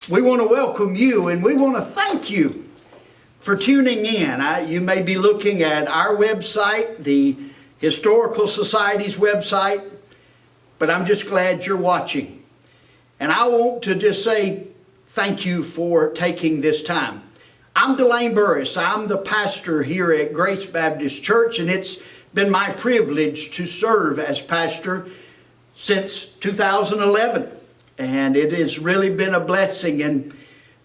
We want to welcome you and we want to thank you for tuning in. You may be looking at our website, the Historical Society's website, but I'm just glad you're watching. And I want to just say thank you for taking this time. I'm Delane Burris. I'm the pastor here at Grace Baptist Church, and it's been my privilege to serve as pastor since 2011. And it has really been a blessing. And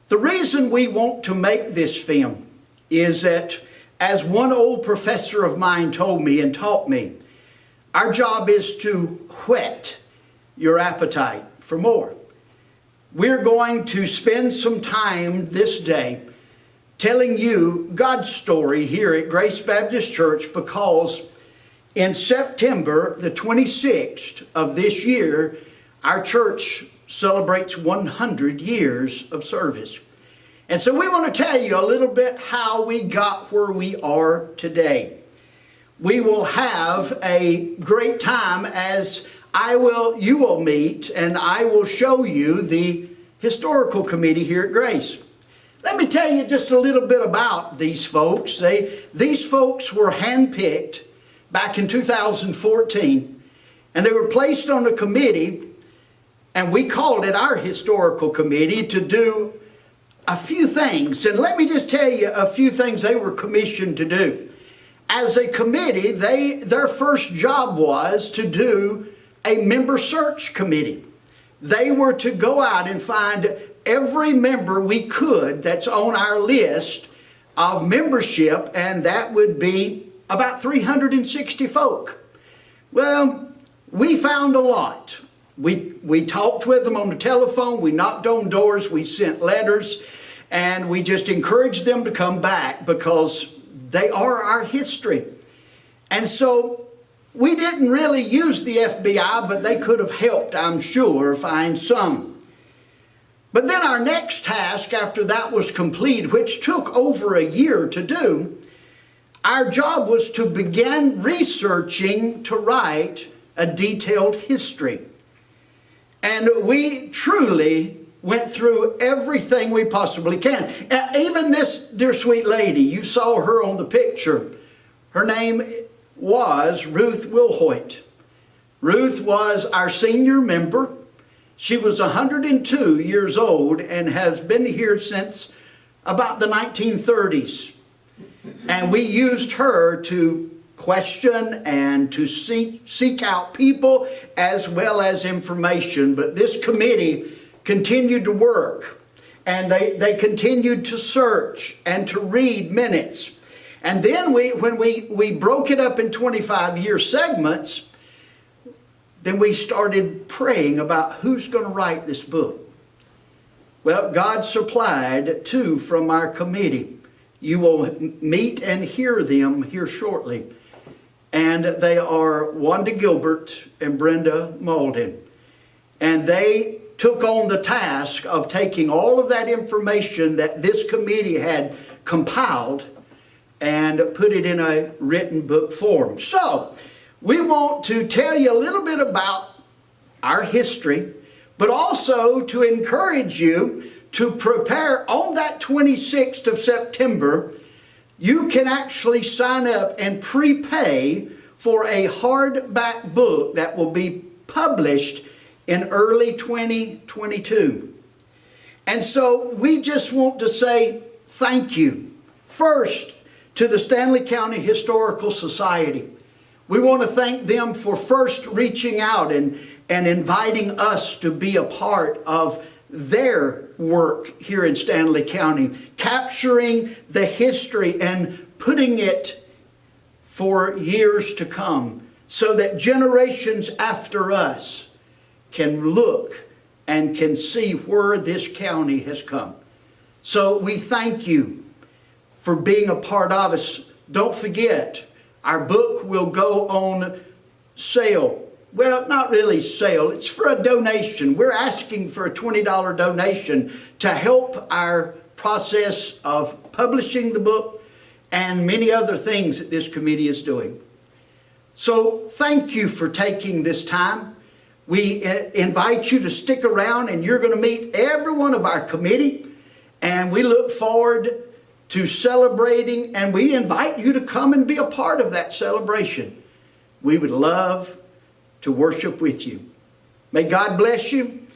the reason we want to make this film is that, as one old professor of mine told me and taught me, our job is to whet your appetite for more. We're going to spend some time this day telling you God's story here at Grace Baptist Church, because in September the 26th of this year, our church celebrates 100 years of service. And so we want to tell you a little bit how we got where we are today. We will have a great time as you will meet and I will show you the historical committee here at Grace. Let me tell you just a little bit about these folks. These folks were handpicked back in 2014, and they were placed on a committee, and we called it our historical committee, to do a few things. And let me just tell you a few things they were commissioned to do. As a committee, their first job was to do a member search committee. They were to go out and find every member we could that's on our list of membership, and that would be about 360 folk. Well, we found a lot. We talked with them on the telephone, we knocked on doors, we sent letters, and we just encouraged them to come back because they are our history. And so we didn't really use the FBI, but they could have helped, I'm sure, find some. But then our next task after that was complete, which took over a year to do, our job was to begin researching to write a detailed history. And we truly went through everything we possibly can. Even this dear sweet lady, you saw her on the picture. Her name was Ruth Wilhoit. Ruth was our senior member. She was 102 years old and has been here since about the 1930s. And we used her to question and to seek out people as well as information. But this committee continued to work, and they continued to search and to read minutes. And then when we broke it up in 25-year segments, then we started praying about who's going to write this book. Well, God supplied two from our committee. You will meet and hear them here shortly. And they are Wanda Gilbert and Brenda Malden. And they took on the task of taking all of that information that this committee had compiled and put it in a written book form. So, we want to tell you a little bit about our history, but also to encourage you to prepare on that 26th of September. You can actually sign up and prepay for a hardback book that will be published in early 2022. And so we just want to say thank you first to the Stanley County Historical Society. We want to thank them for first reaching out and inviting us to be a part of their work here in Stanley County, capturing the history and putting it for years to come so that generations after us can look and can see where this county has come. So we thank you for being a part of us. Don't forget, our book will go on sale. Well, not really sale. It's for a donation. We're asking for a $20 donation to help our process of publishing the book and many other things that this committee is doing. So thank you for taking this time. We invite you to stick around, and you're going to meet every one of our committee, and we look forward to celebrating, and we invite you to come and be a part of that celebration. We would love to worship with you. May God bless you.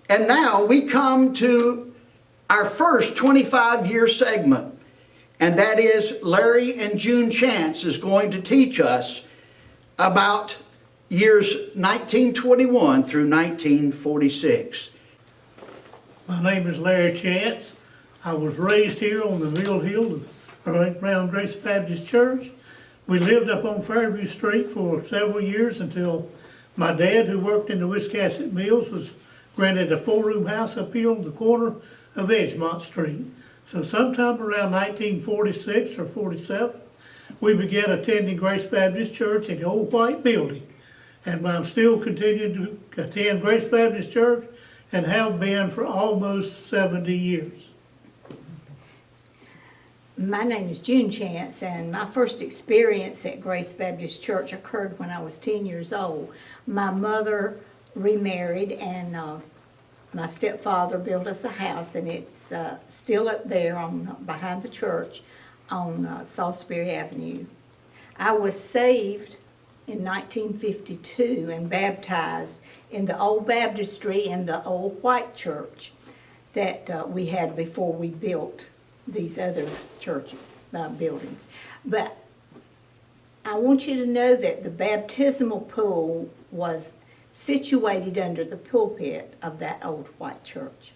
And now we come to our first 25-year segment, and that is Larry and June Chance is going to teach us about years 1921 through 1946. My name is Larry Chance. I was raised here on the Mill Hill around Grace Baptist Church. We lived up on Fairview Street for several years until my dad, who worked in the Wiscasset Mills, was granted a 4-room house up here on the corner of Edgemont Street. So sometime around 1946 or 47, we began attending Grace Baptist Church in the old white building. And I'm still continuing to attend Grace Baptist Church and have been for almost 70 years. My name is June Chance, and my first experience at Grace Baptist Church occurred when I was 10 years old. My mother remarried, and my stepfather built us a house, and it's still up there behind the church on Salisbury Avenue. I was saved in 1952 and baptized in the old baptistry in the old white church that we had before we built these other churches, buildings. But I want you to know that the baptismal pool was situated under the pulpit of that old white church.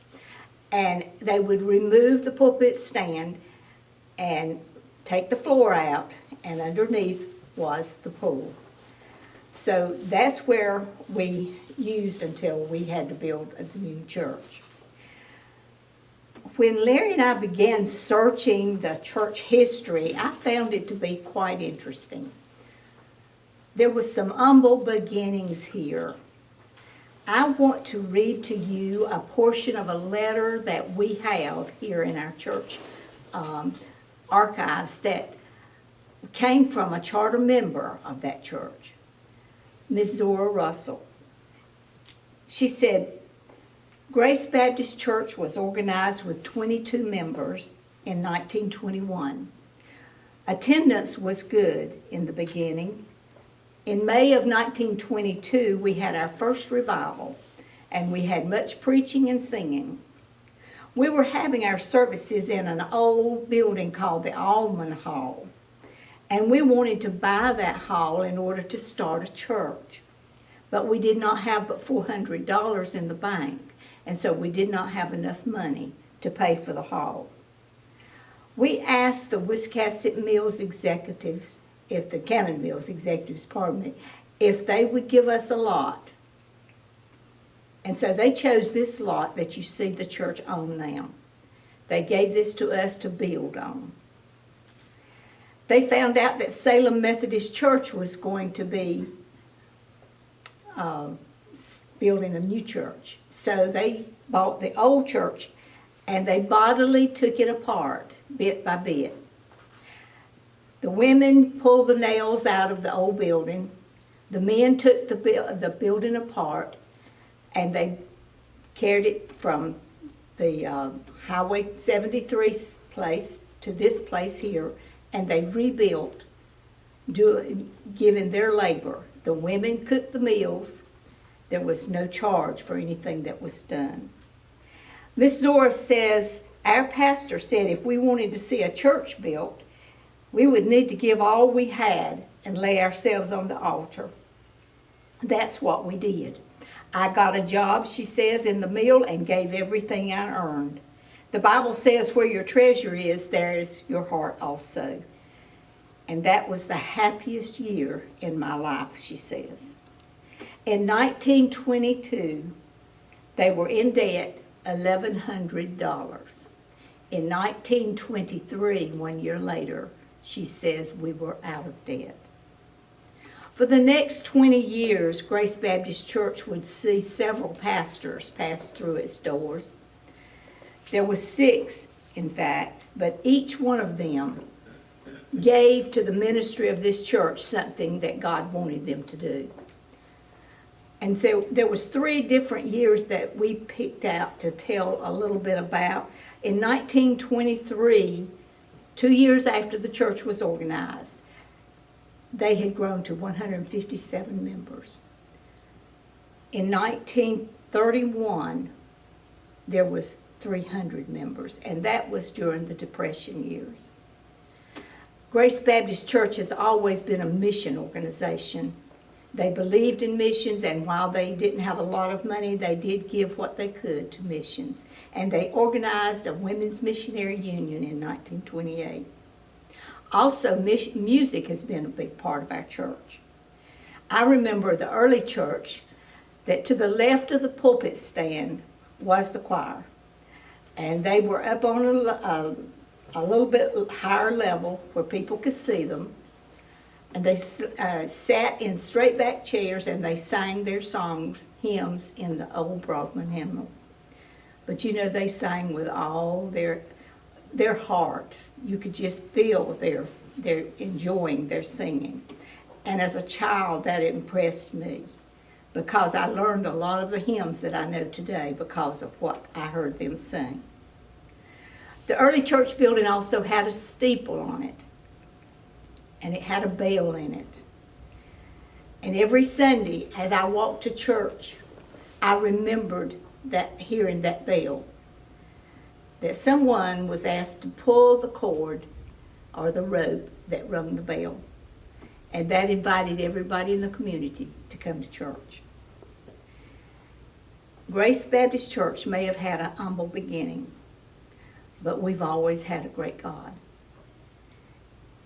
And they would remove the pulpit stand and take the floor out, and underneath was the pool. So that's where we used until we had to build a new church. When Larry and I began searching the church history, I found it to be quite interesting. There was some humble beginnings here. I want to read to you a portion of a letter that we have here in our church archives that came from a charter member of that church, Miss Zora Russell. She said, Grace Baptist Church was organized with 22 members in 1921. Attendance was good in the beginning. In May of 1922, we had our first revival, and we had much preaching and singing. We were having our services in an old building called the Allman Hall, and we wanted to buy that hall in order to start a church. But we did not have but $400 in the bank, and so we did not have enough money to pay for the hall. We asked the Wiscasset Mills executives, if the Cannon Mills executives, if they would give us a lot. And so they chose this lot that you see the church on now. They gave this to us to build on. They found out that Salem Methodist Church was going to be building a new church. So they bought the old church and they bodily took it apart bit by bit. The women pulled the nails out of the old building. The men took the building apart, and they carried it from the Highway 73 place to this place here, and they rebuilt, giving their labor. The women cooked the meals. There was no charge for anything that was done. Miss Zora says, our pastor said if we wanted to see a church built, we would need to give all we had and lay ourselves on the altar. That's what we did. I got a job, she says, in the mill and gave everything I earned. The Bible says where your treasure is, there is your heart also. And that was the happiest year in my life, she says. In 1922, they were in debt $1,100. In 1923, 1 year later, she says we were out of debt. For the next 20 years, Grace Baptist Church would see several pastors pass through its doors. There were 6, in fact, but each one of them gave to the ministry of this church something that God wanted them to do. And so there was 3 different years that we picked out to tell a little bit about. In 1923, 2 years after the church was organized, they had grown to 157 members. In 1931, there was 300 members, and that was during the Depression years. Grace Baptist Church has always been a mission organization. They believed in missions, and while they didn't have a lot of money, they did give what they could to missions. And they organized a Women's Missionary Union in 1928. Also, music has been a big part of our church. I remember the early church that to the left of the pulpit stand was the choir. And they were up on a little bit higher level where people could see them. And they sat in straight back chairs and they sang their songs, hymns in the old Broadman hymnal. But you know, they sang with all their heart. You could just feel they're enjoying their singing. And as a child, that impressed me because I learned a lot of the hymns that I know today because of what I heard them sing. The early church building also had a steeple on it, and it had a bell in it. And every Sunday, as I walked to church, I remembered that hearing that bell, that someone was asked to pull the cord or the rope that rung the bell. And that invited everybody in the community to come to church. Grace Baptist Church may have had an humble beginning, but we've always had a great God.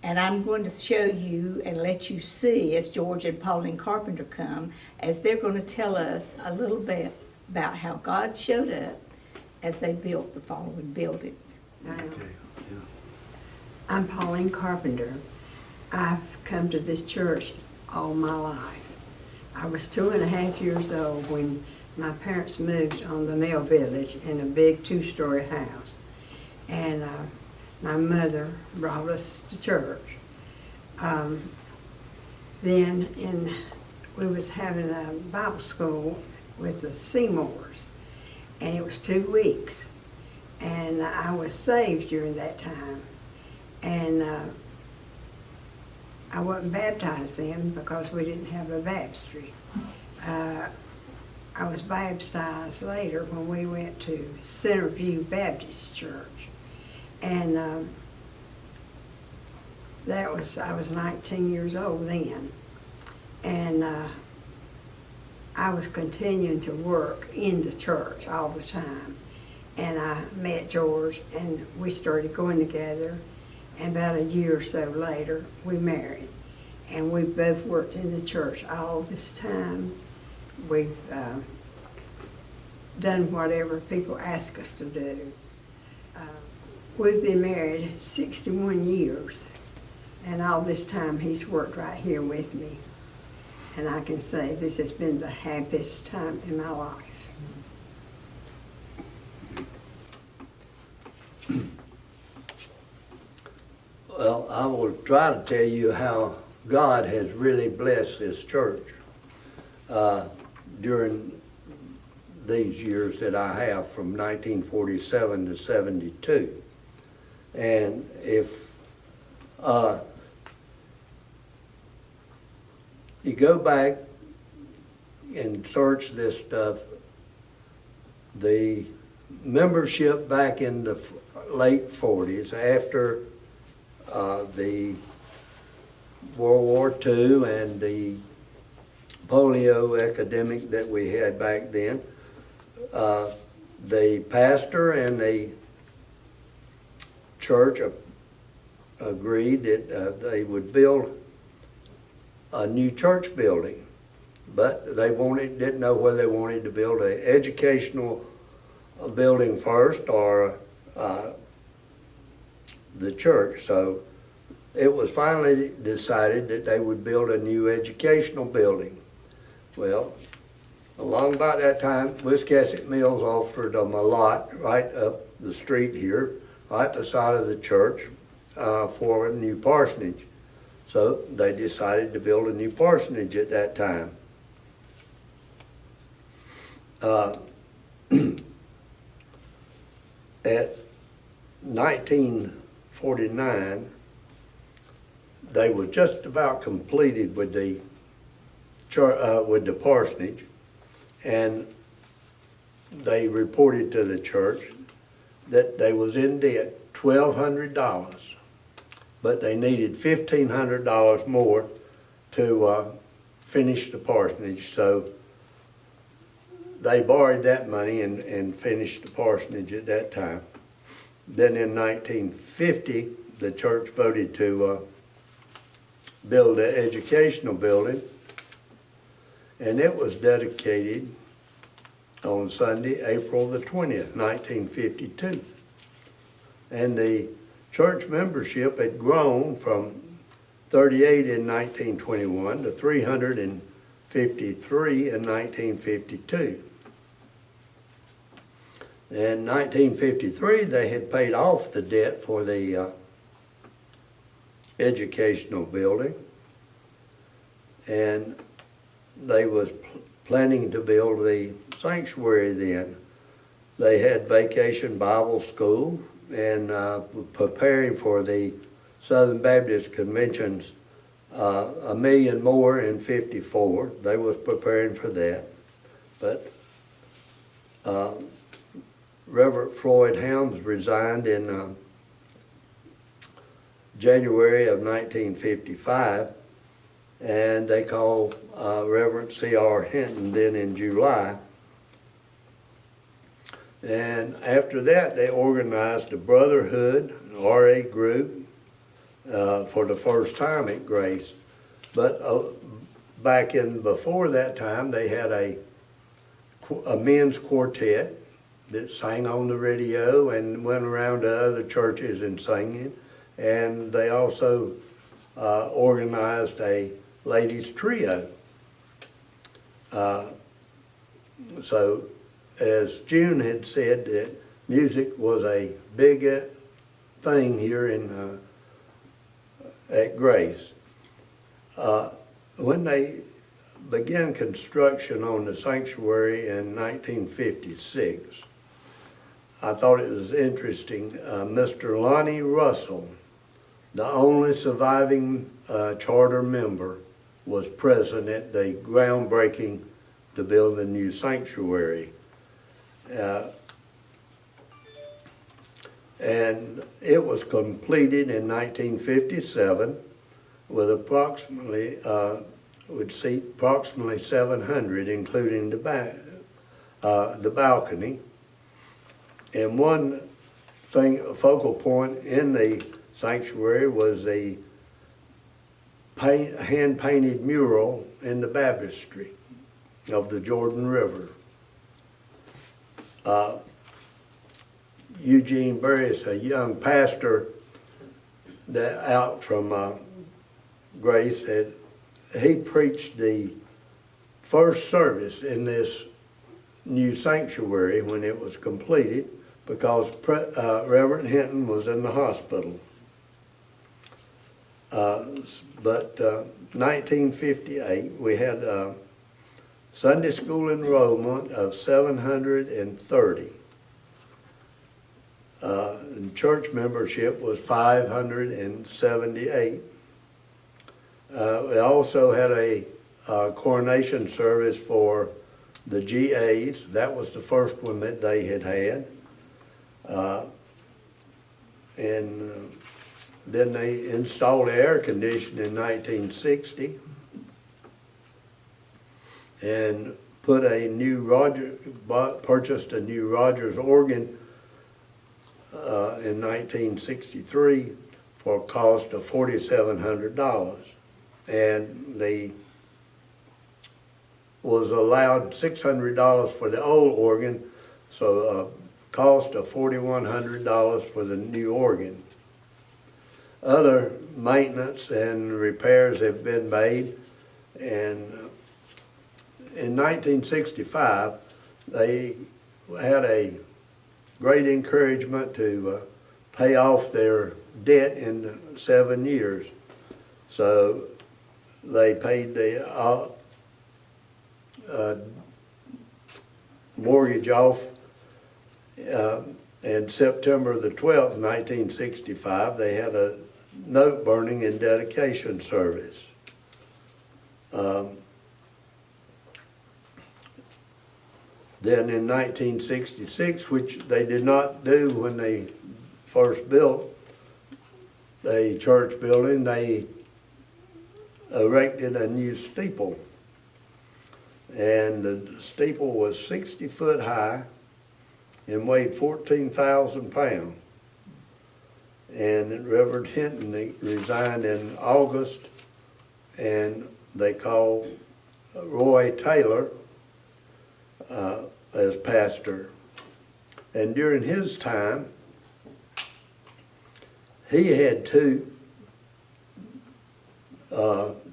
And I'm going to show you and let you see as George and Pauline Carpenter come, as they're going to tell us a little bit about how God showed up as they built the following buildings. I'm Pauline Carpenter. I've come to this church all my life. I was 2.5 years old when my parents moved on the Mill Village in a big 2-story house. And my mother brought us to church. Then we was having a Bible school with the Seymours, and it was 2 weeks. And I was saved during that time. And I wasn't baptized then because we didn't have a baptistry. I was baptized later when we went to Centerview Baptist Church. And I was 19 years old then. And I was continuing to work in the church all the time. And I met George and we started going together. And about a year or so later, we married. And we both worked in the church all this time. We've done whatever people ask us to do. We've been married 61 years, and all this time he's worked right here with me. And I can say this has been the happiest time in my life. Well, I will try to tell you how God has really blessed this church during these years that I have from 1947 to 72. And if you go back and search this stuff, the membership back in the late 40s, after the World War II and the polio epidemic that we had back then, the pastor and the church agreed that they would build a new church building, but they didn't know whether they wanted to build an educational building first or the church. So it was finally decided that they would build a new educational building. Well, along about that time, Wiscasset Mills offered them a lot right up the street here, right beside of the church, for a new parsonage. So they decided to build a new parsonage at that time. At 1949, they were just about completed with the parsonage, and they reported to the church that they was in debt $1,200, but they needed $1,500 more to finish the parsonage. So they borrowed that money and finished the parsonage at that time. Then in 1950, the church voted to build an educational building, and it was dedicated on Sunday, April the 20th, 1952. And the church membership had grown from 38 in 1921 to 353 in 1952. In 1953, they had paid off the debt for the educational building, and they was planning to build the sanctuary then. They had Vacation Bible School and preparing for the Southern Baptist Convention's $1 million more in '54. They was preparing for that. But Reverend Floyd Helms resigned in January of 1955, and they called Reverend C.R. Hinton then in July. And after that, they organized a brotherhood, an RA group, for the first time at Grace. But back in before that time, they had a men's quartet that sang on the radio and went around to other churches and singing. And they also organized a ladies trio. So as June had said, that music was a big thing here in at Grace. When they began construction on the sanctuary in 1956, I thought it was interesting. Mr. Lonnie Russell, the only surviving charter member, was present at the groundbreaking to build a new sanctuary. And it was completed in 1957 with approximately, would seat approximately 700, including the balcony. And one thing, a focal point in the sanctuary was the hand-painted mural in the baptistry of the Jordan River. Eugene Burris, a young pastor that out from Grace, he preached the first service in this new sanctuary when it was completed, because Reverend Hinton was in the hospital. But 1958, we had Sunday school enrollment of 730. And church membership was 578. We also had a coronation service for the GAs. That was the first one that they had had. And then they installed air conditioning in 1960 and put purchased a new Rogers organ in 1963 for a cost of $4,700. And they was allowed $600 for the old organ, so a cost of $4,100 for the new organ. Other maintenance and repairs have been made, and in 1965 they had a great encouragement to pay off their debt in 7 years. So they paid the mortgage off and September the 12th, 1965, they had a note burning and dedication service. Then in 1966, which they did not do when they first built a church building, they erected a new steeple. And the steeple was 60 foot high and weighed 14,000 pounds. And Reverend Hinton resigned in August, and they called Roy Taylor as pastor. And during his time, he had two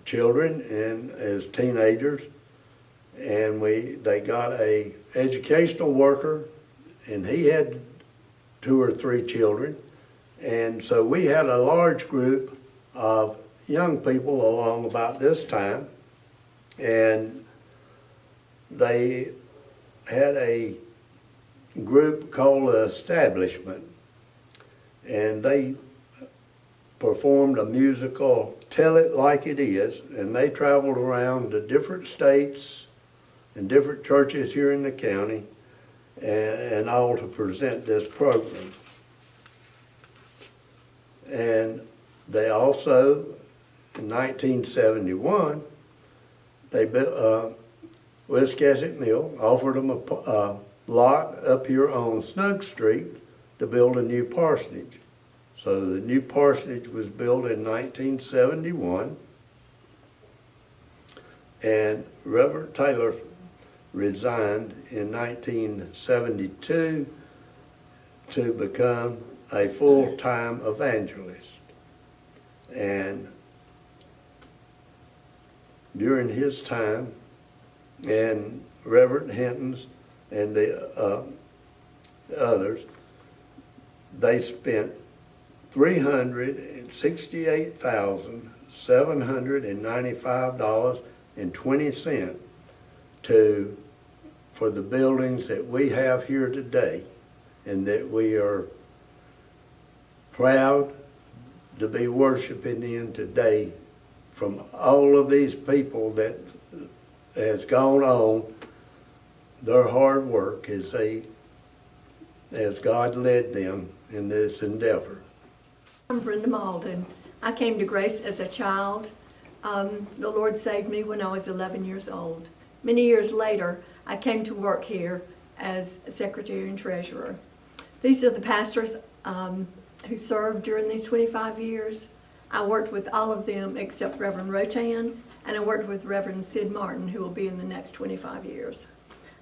children and as teenagers, and they got a educational worker, and he had 2 or 3 children. And so we had a large group of young people along about this time, and they had a group called the Establishment, and they performed a musical, Tell It Like It Is, and they traveled around to different states and different churches here in the county and all to present this program. And they also, in 1971, they built Wiscasset Mill offered them a lot up here on Snug Street to build a new parsonage. So the new parsonage was built in 1971, and Reverend Taylor resigned in 1972 to become a full-time evangelist. And during his time, and Reverend Hinton's and the others, they spent $368,795.20 for the buildings that we have here today, and that we are proud to be worshiping in today. From all of these people that has gone on, their hard work as God led them in this endeavor. I'm Brenda Malden. I came to Grace as a child. The Lord saved me when I was 11 years old. Many years later, I came to work here as secretary and treasurer. These are the pastors who served during these 25 years. I worked with all of them except Reverend Rotan, and I worked with Reverend Sid Martin, who will be in the next 25 years.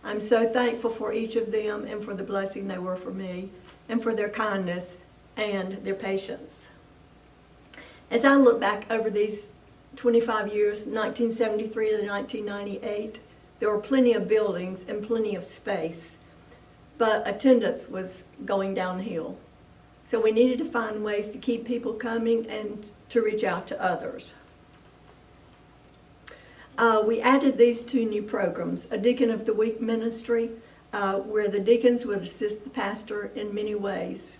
I'm so thankful for each of them and for the blessing they were for me, and for their kindness and their patience. As I look back over these 25 years, 1973 to 1998, there were plenty of buildings and plenty of space, but attendance was going downhill. So we needed to find ways to keep people coming and to reach out to others. We added these 2 new programs, a Deacon of the Week ministry, where the deacons would assist the pastor in many ways.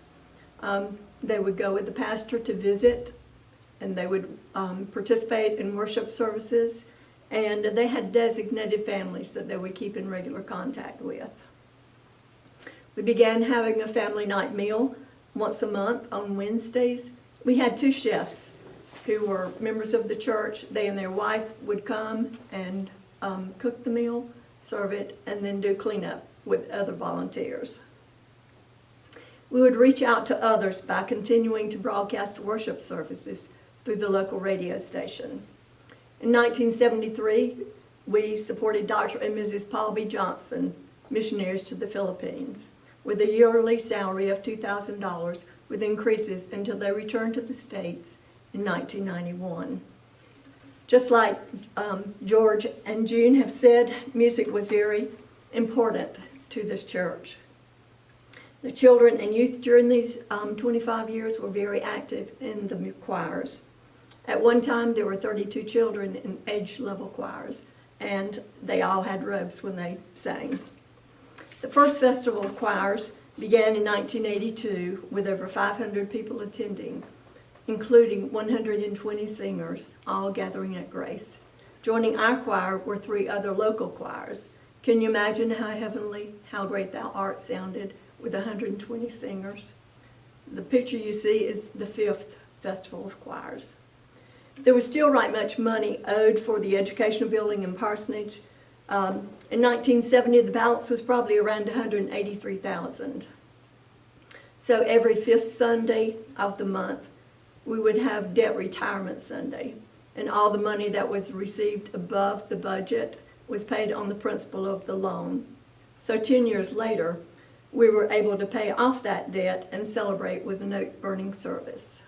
They would go with the pastor to visit, and they would participate in worship services, and they had designated families that they would keep in regular contact with. We began having a family night meal once a month on Wednesdays. We had 2 chefs who were members of the church. They and their wife would come and cook the meal, serve it, and then do cleanup with other volunteers. We would reach out to others by continuing to broadcast worship services through the local radio station. In 1973, we supported Dr. and Mrs. Paul B. Johnson, missionaries to the Philippines, with a yearly salary of $2,000 with increases until they returned to the States in 1991. Just like George and June have said, music was very important to this church. The children and youth during these 25 years were very active in the choirs. At one time, there were 32 children in age-level choirs, and they all had robes when they sang. The first Festival of Choirs began in 1982 with over 500 people attending, including 120 singers, all gathering at Grace. Joining our choir were 3 other local choirs. Can you imagine how heavenly, how great thou art sounded with 120 singers? The picture you see is the 5th Festival of Choirs. There was still right much money owed for the educational building in Parsonage. In 1970, the balance was probably around $183,000. So every 5th Sunday of the month, we would have debt retirement Sunday, and all the money that was received above the budget was paid on the principal of the loan. So 10 years later, we were able to pay off that debt and celebrate with a note-burning service.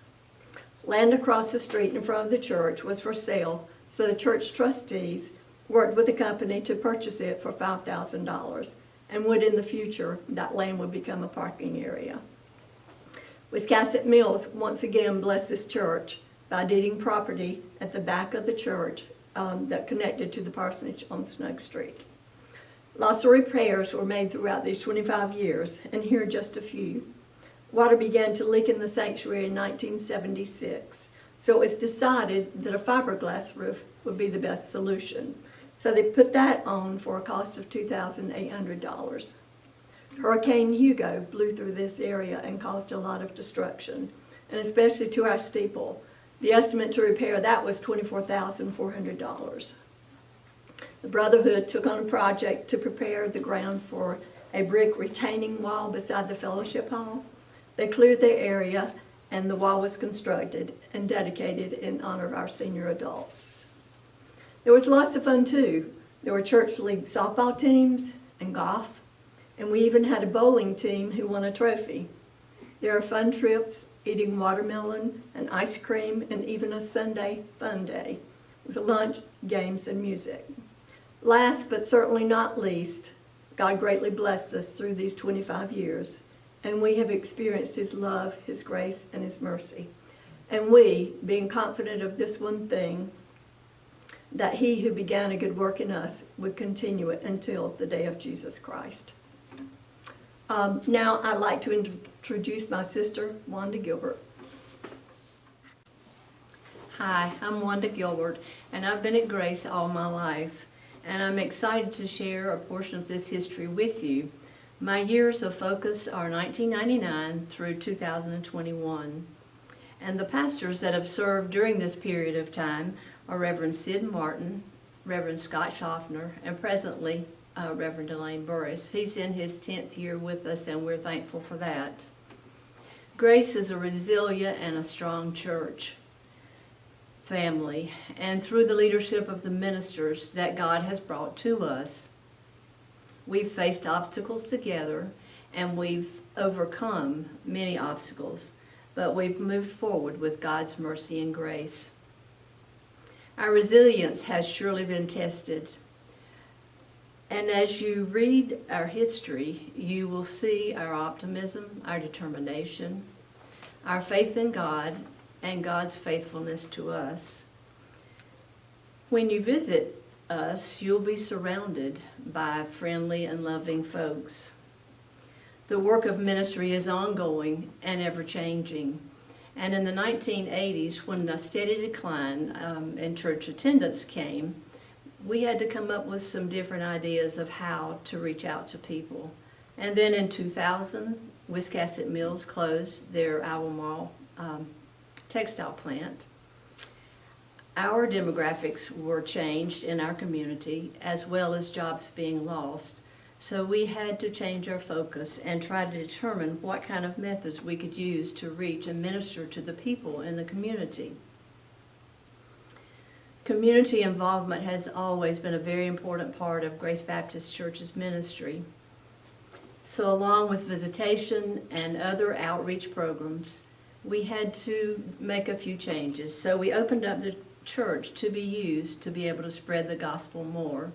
Land across the street in front of the church was for sale, so the church trustees worked with the company to purchase it for $5,000, and would in the future, that land would become a parking area. Wiscasset Mills once again blessed this church by deeding property at the back of the church that connected to the parsonage on Snug Street. Lots of repairs were made throughout these 25 years, and here are just a few. Water began to leak in the sanctuary in 1976, so it was decided that a fiberglass roof would be the best solution. So they put that on for a cost of $2,800. Hurricane Hugo blew through this area and caused a lot of destruction, and especially to our steeple. The estimate to repair that was $24,400. The Brotherhood took on a project to prepare the ground for a brick retaining wall beside the fellowship hall. They cleared their area, and the wall was constructed and dedicated in honor of our senior adults. There was lots of fun too. There were church league softball teams and golf, and we even had a bowling team who won a trophy. There are fun trips, eating watermelon and ice cream, and even a Sunday fun day with lunch, games, and music. Last but certainly not least, God greatly blessed us through these 25 years, and we have experienced His love, His grace, and His mercy. And we, being confident of this one thing, that He who began a good work in us would continue it until the day of Jesus Christ. Now I'd like to introduce my sister, Wanda Gilbert. Hi, I'm Wanda Gilbert, and I've been at Grace all my life, and I'm excited to share a portion of this history with you. My years of focus are 1999 through 2021, and the pastors that have served during this period of time are Reverend Sid Martin, Reverend Scott Schaffner, and presently Reverend Elaine Burris. He's in his 10th year with us, and we're thankful for that. Grace is a resilient and a strong church family, and through the leadership of the ministers that God has brought to us, we've faced obstacles together, and we've overcome many obstacles, but we've moved forward with God's mercy and grace. Our resilience has surely been tested. And as you read our history, you will see our optimism, our determination, our faith in God, and God's faithfulness to us. When you visit us, you'll be surrounded by friendly and loving folks. The work of ministry is ongoing and ever-changing. And in the 1980s, when a steady decline in church attendance came, we had to come up with some different ideas of how to reach out to people. And then in 2000, Wiscasset Mills closed their Albemarle textile plant. Our demographics were changed in our community, as well as jobs being lost. So we had to change our focus and try to determine what kind of methods we could use to reach and minister to the people in the community. Community involvement has always been a very important part of Grace Baptist Church's ministry. So along with visitation and other outreach programs, we had to make a few changes. So we opened up the church to be used to be able to spread the gospel more.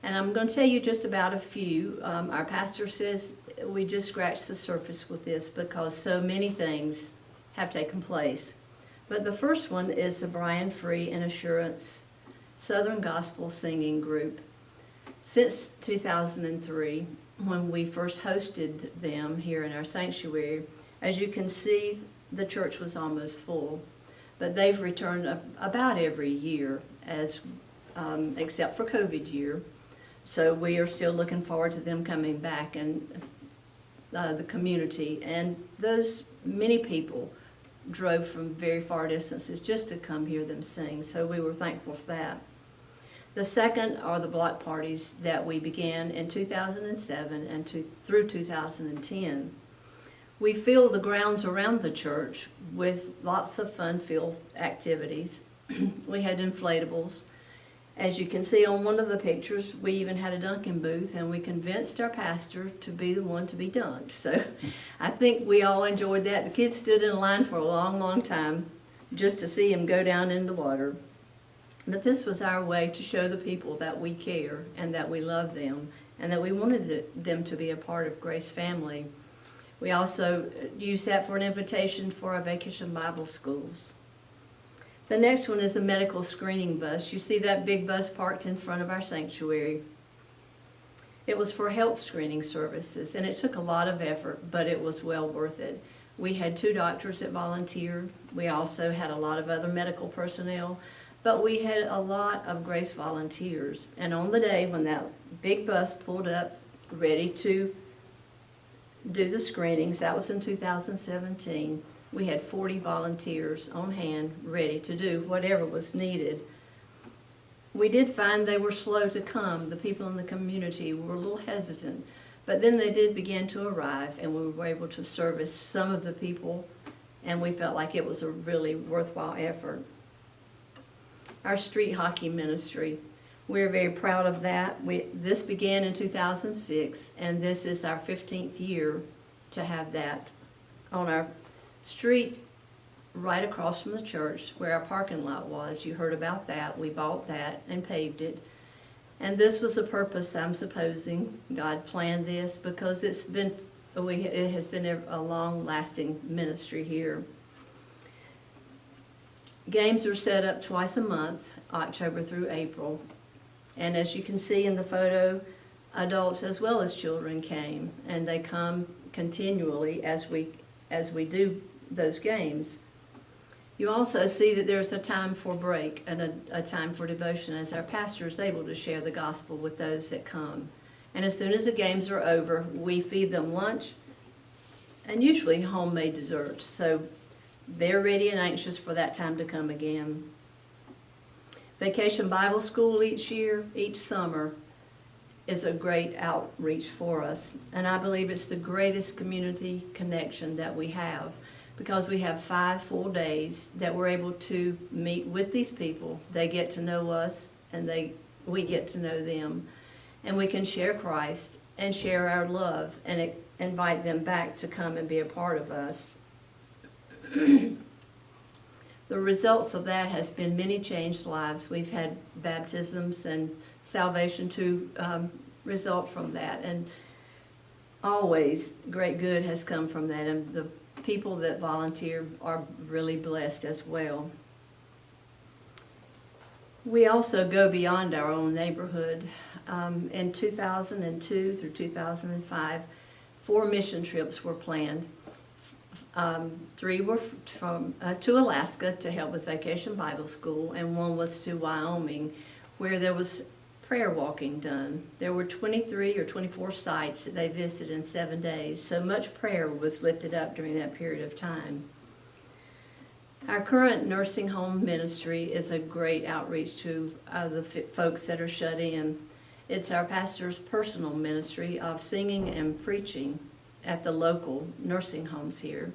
And I'm going to tell you just about a few. Our pastor says we just scratched the surface with this because so many things have taken place. But the first one is the Brian Free and Assurance Southern Gospel Singing Group. Since 2003, when we first hosted them here in our sanctuary. As you can see, the church was almost full, but they've returned about every year, as except for COVID year. So we are still looking forward to them coming back and the community. And those many people drove from very far distances just to come hear them sing. So we were thankful for that. The second are the block parties that we began in 2007 and through 2010. We fill the grounds around the church with lots of fun-filled activities. We had inflatables. As you can see on one of the pictures, we even had a dunking booth, and we convinced our pastor to be the one to be dunked. So I think we all enjoyed that. The kids stood in line for a long, long time just to see him go down in the water. But this was our way to show the people that we care and that we love them and that we wanted them to be a part of Grace family. We also used that for an invitation for our Vacation Bible Schools. The next one is a medical screening bus. You see that big bus parked in front of our sanctuary. It was for health screening services, and it took a lot of effort, but it was well worth it. We had 2 doctors that volunteered. We also had a lot of other medical personnel, but we had a lot of Grace volunteers. And on the day when that big bus pulled up ready to do the screenings, that was in 2017, we had 40 volunteers on hand ready to do whatever was needed. We did find they were slow to come. The people in the community were a little hesitant, but then they did begin to arrive, and we were able to service some of the people, and we felt like it was a really worthwhile effort. Our street hockey ministry, we're very proud of that. This began in 2006, and this is our 15th year to have that on our street right across from the church where our parking lot was. You heard about that. We bought that and paved it. And this was a purpose, I'm supposing. God planned this because it has been a long-lasting ministry here. Games are set up twice a month, October through April. And as you can see in the photo, adults as well as children came, and they come continually as we do those games. You also see that there's a time for break and a time for devotion as our pastor is able to share the gospel with those that come. And as soon as the games are over, we feed them lunch and usually homemade desserts. So they're ready and anxious for that time to come again. Vacation Bible School each summer is a great outreach for us. And I believe it's the greatest community connection that we have, because we have 5 full days that we're able to meet with these people. They get to know us, and we get to know them. And we can share Christ and share our love and invite them back to come and be a part of us. The results of that has been many changed lives. We've had baptisms and salvation to result from that. And always great good has come from that. And the people that volunteer are really blessed as well. We also go beyond our own neighborhood. In 2002 through 2005, 4 mission trips were planned. 3 were to Alaska to help with Vacation Bible School, and 1 was to Wyoming, where there was prayer walking done. There were 23 or 24 sites that they visited in 7 days, so much prayer was lifted up during that period of time. Our current nursing home ministry is a great outreach to the folks that are shut in. It's our pastor's personal ministry of singing and preaching at the local nursing homes here.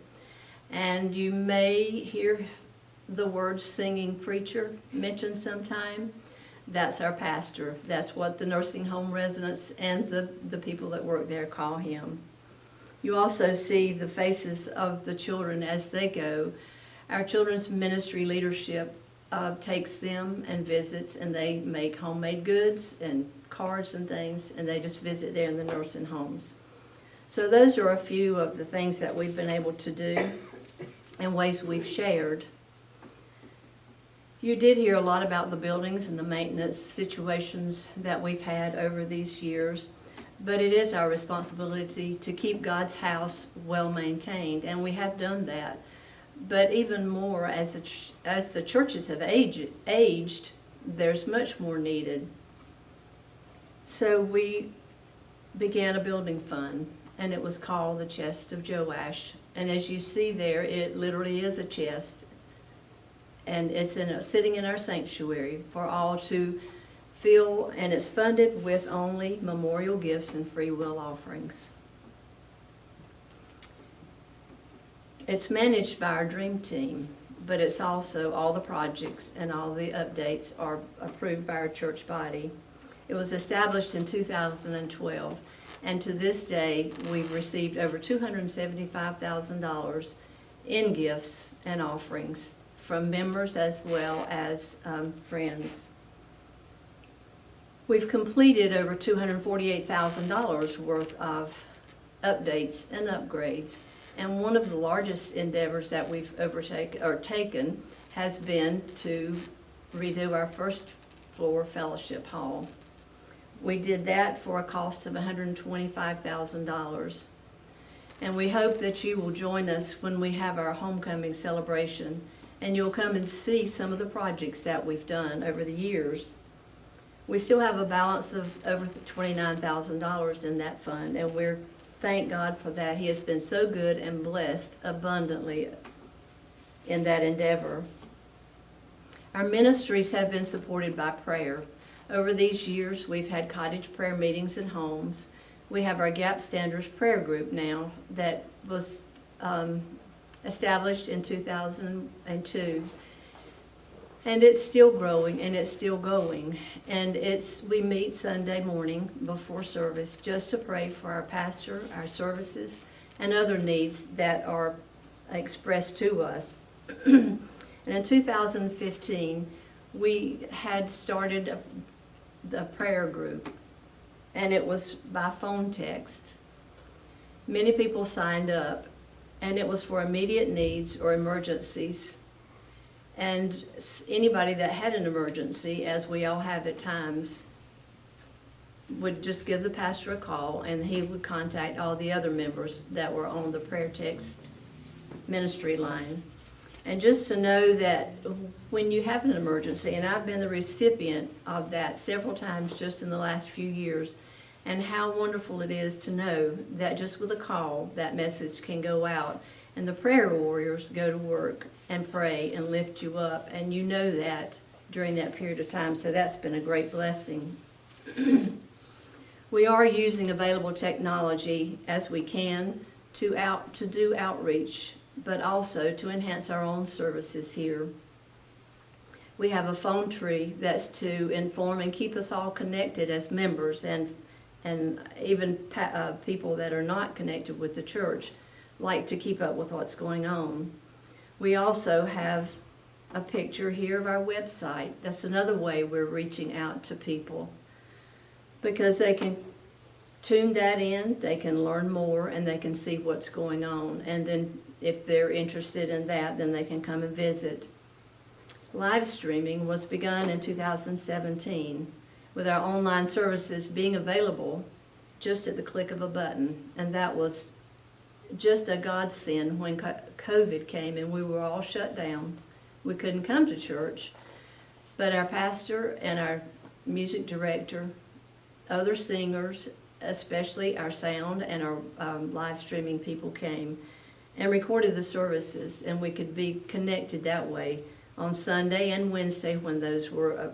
And you may hear the word singing preacher mentioned sometime. That's our pastor. That's what the nursing home residents and the people that work there call him. You also see the faces of the children as they go. Our children's ministry leadership takes them and visits, and they make homemade goods and cards and things, and they just visit there in the nursing homes. So those are a few of the things that we've been able to do and ways we've shared. You did hear a lot about the buildings and the maintenance situations that we've had over these years. but it is our responsibility to keep God's house well maintained, and we have done that. But even more, as the churches have aged, there's much more needed. So we began a building fund, and it was called the Chest of Joash. And as you see there, it literally is a chest, and it's sitting in our sanctuary for all to feel, and it's funded with only memorial gifts and free will offerings. It's managed by our dream team, but it's also all the projects and all the updates are approved by our church body. It was established in 2012, and to this day, we've received over $275,000 in gifts and offerings from members as well as friends. We've completed over $248,000 worth of updates and upgrades. And one of the largest endeavors that we've taken has been to redo our first floor fellowship hall. We did that for a cost of $125,000. And we hope that you will join us when we have our homecoming celebration, and you'll come and see some of the projects that we've done over the years. We still have a balance of over $29,000 in that fund, and we're thank God for that. He has been so good and blessed abundantly in that endeavor. Our ministries have been supported by prayer. Over these years, we've had cottage prayer meetings in homes. We have our Gap Standards prayer group now that was established in 2002. And it's still growing and it's still going. And we meet Sunday morning before service just to pray for our pastor, our services, and other needs that are expressed to us. And in 2015, we had started the prayer group, and it was by phone text. Many people signed up, and it was for immediate needs or emergencies. And anybody that had an emergency, as we all have at times, would just give the pastor a call, and he would contact all the other members that were on the prayer text ministry line. And just to know that when you have an emergency, and I've been the recipient of that several times just in the last few years, and how wonderful it is to know that just with a call, that message can go out, and the prayer warriors go to work and pray and lift you up, and you know that during that period of time, so that's been a great blessing. We are using available technology as we can to do outreach, but also to enhance our own services here. We have a phone tree that's to inform and keep us all connected as members, and even people that are not connected with the church like to keep up with what's going on. We also have a picture here of our website. That's another way we're reaching out to people, because they can tune that in, they can learn more, and they can see what's going on. And then if they're interested in that, then they can come and visit. Live streaming was begun in 2017 with our online services being available just at the click of a button. And that was just a godsend when COVID came and we were all shut down. We couldn't come to church, but our pastor and our music director, other singers, especially our sound and our live streaming people came and recorded the services, and we could be connected that way on Sunday and Wednesday when those were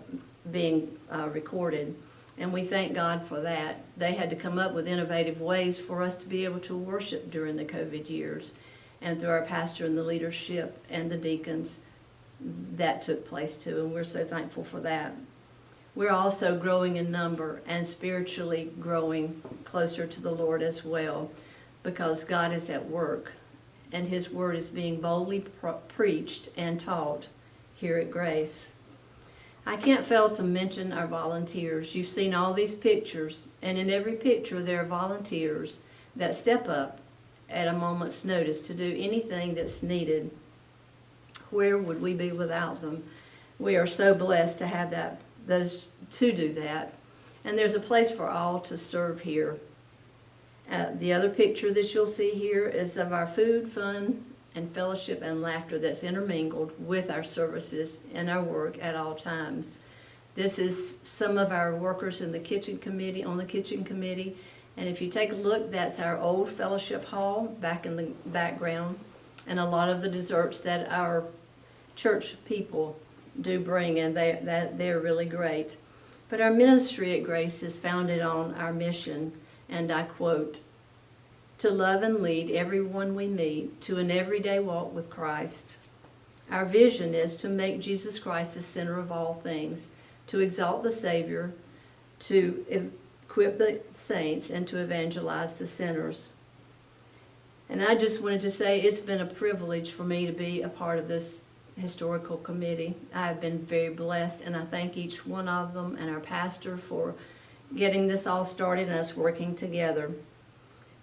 being recorded. And we thank God for that. They had to come up with innovative ways for us to be able to worship during the COVID years. And through our pastor and the leadership and the deacons, that took place too, and we're so thankful for that. We're also growing in number and spiritually growing closer to the Lord as well, because God is at work and His Word is being boldly preached and taught here at Grace. I can't fail to mention our volunteers. You've seen all these pictures, and in every picture there are volunteers that step up at a moment's notice to do anything that's needed. Where would we be without them? We are so blessed to have those to do that. And there's a place for all to serve here The other picture that you'll see here is of our food, fun, and fellowship and laughter that's intermingled with our services and our work at all times. This is some of our workers in the kitchen committee, on the kitchen committee. And if you take a look, that's our old fellowship hall back in the background. And a lot of the desserts that our church people do bring, and they're really great. But our ministry at Grace is founded on our mission, and I quote, "To love and lead everyone we meet to an everyday walk with Christ. Our vision is to make Jesus Christ the center of all things, to exalt the Savior, to equip the saints, and to evangelize the sinners." And I just wanted to say it's been a privilege for me to be a part of this historical committee. I have been very blessed, and I thank each one of them and our pastor for getting this all started and us working together.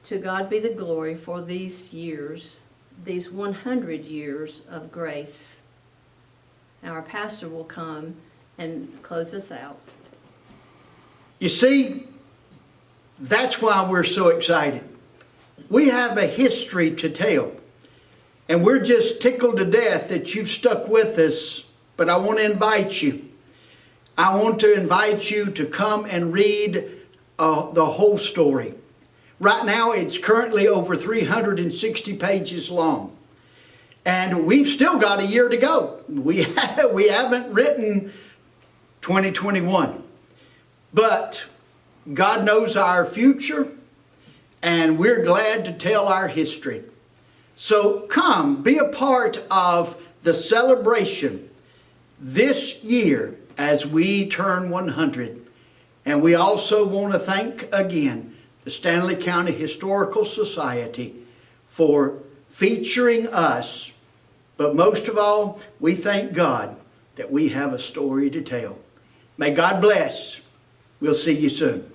To God be the glory for these years, these 100 years of grace. Now our pastor will come and close us out. You see, that's why we're so excited. We have a history to tell. And we're just tickled to death that you've stuck with us. But I want to invite you. I want to invite you to come and read the whole story. Right now, it's currently over 360 pages long. And we've still got a year to go. We haven't written 2021. But God knows our future, and we're glad to tell our history. So come, be a part of the celebration this year as we turn 100. And we also want to thank again the Stanley County Historical Society for featuring us. But most of all, we thank God that we have a story to tell. May God bless. We'll see you soon.